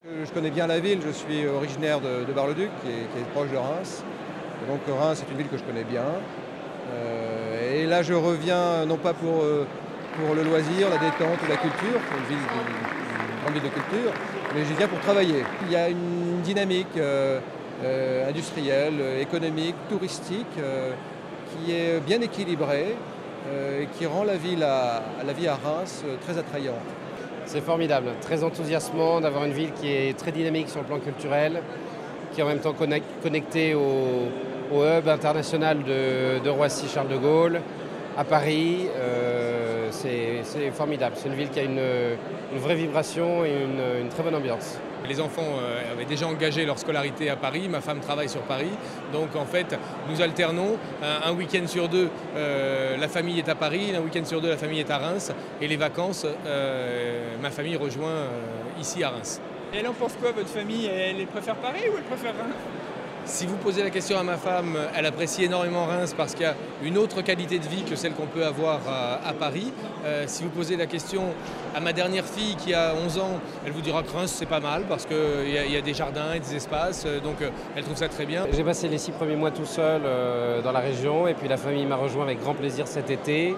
Je connais bien la ville, je suis originaire de Bar-le-Duc, qui est proche de Reims. Et donc Reims est une ville que je connais bien. Et là je reviens non pas pour le loisir, la détente ou la culture, c'est une grande ville de culture, mais j'y viens pour travailler. Il y a une dynamique industrielle, économique, touristique qui est bien équilibrée et qui rend la vie à Reims très attrayante. C'est formidable, très enthousiasmant d'avoir une ville qui est très dynamique sur le plan culturel, qui est en même temps connectée au hub international de Roissy-Charles de Gaulle, à Paris. C'est formidable, c'est une ville qui a une vraie vibration et une très bonne ambiance. Les enfants avaient déjà engagé leur scolarité à Paris, ma femme travaille sur Paris, donc en fait nous alternons, un week-end sur deux la famille est à Paris, un week-end sur deux la famille est à Reims et les vacances ma famille rejoint ici à Reims. Et elle en pense quoi votre famille? Elle préfère Paris ou elle préfère Reims? Si vous posez la question à ma femme, elle apprécie énormément Reims parce qu'il y a une autre qualité de vie que celle qu'on peut avoir à Paris. Si vous posez la question à ma dernière fille qui a 11 ans, elle vous dira que Reims c'est pas mal parce qu'il y a des jardins et des espaces, donc elle trouve ça très bien. J'ai passé les 6 premiers mois tout seul dans la région et puis la famille m'a rejoint avec grand plaisir cet été.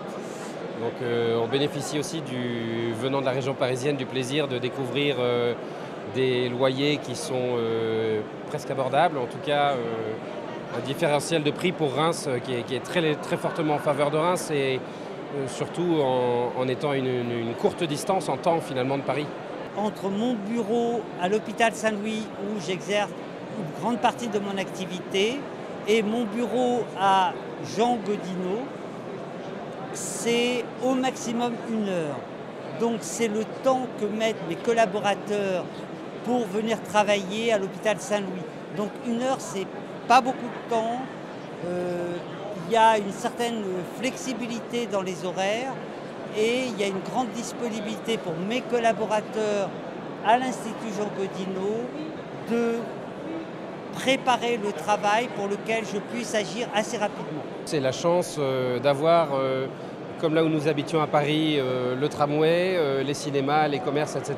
Donc on bénéficie aussi venant de la région parisienne du plaisir de découvrir des loyers qui sont presque abordables, en tout cas un différentiel de prix pour Reims qui est très, très fortement en faveur de Reims et surtout en étant une courte distance en temps finalement de Paris. Entre mon bureau à l'hôpital Saint-Louis où j'exerce une grande partie de mon activité et mon bureau à Jean Godinot, c'est au maximum 1 heure. Donc c'est le temps que mettent mes collaborateurs pour venir travailler à l'hôpital Saint-Louis. Donc 1 heure, c'est pas beaucoup de temps. Il y a une certaine flexibilité dans les horaires et il y a une grande disponibilité pour mes collaborateurs à l'Institut Jean Godinot de préparer le travail pour lequel je puisse agir assez rapidement. C'est la chance d'avoir, comme là où nous habitions à Paris, le tramway, les cinémas, les commerces, etc.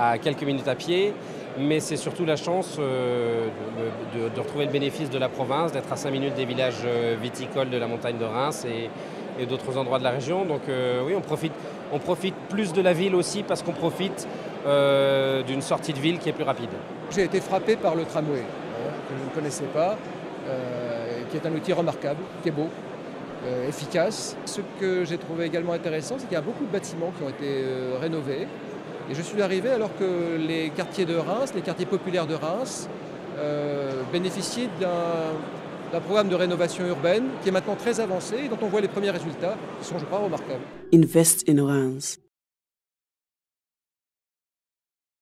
À quelques minutes à pied, mais c'est surtout la chance de retrouver le bénéfice de la province, d'être à 5 minutes des villages viticoles de la montagne de Reims et d'autres endroits de la région. Donc oui, on profite plus de la ville aussi parce qu'on profite d'une sortie de ville qui est plus rapide. J'ai été frappé par le tramway, que je ne connaissais pas, qui est un outil remarquable, qui est beau, efficace. Ce que j'ai trouvé également intéressant, c'est qu'il y a beaucoup de bâtiments qui ont été rénovés. Et je suis arrivé alors que les quartiers de Reims, les quartiers populaires de Reims, bénéficient d'un programme de rénovation urbaine qui est maintenant très avancé et dont on voit les premiers résultats qui sont, je crois, remarquables. Invest in Reims.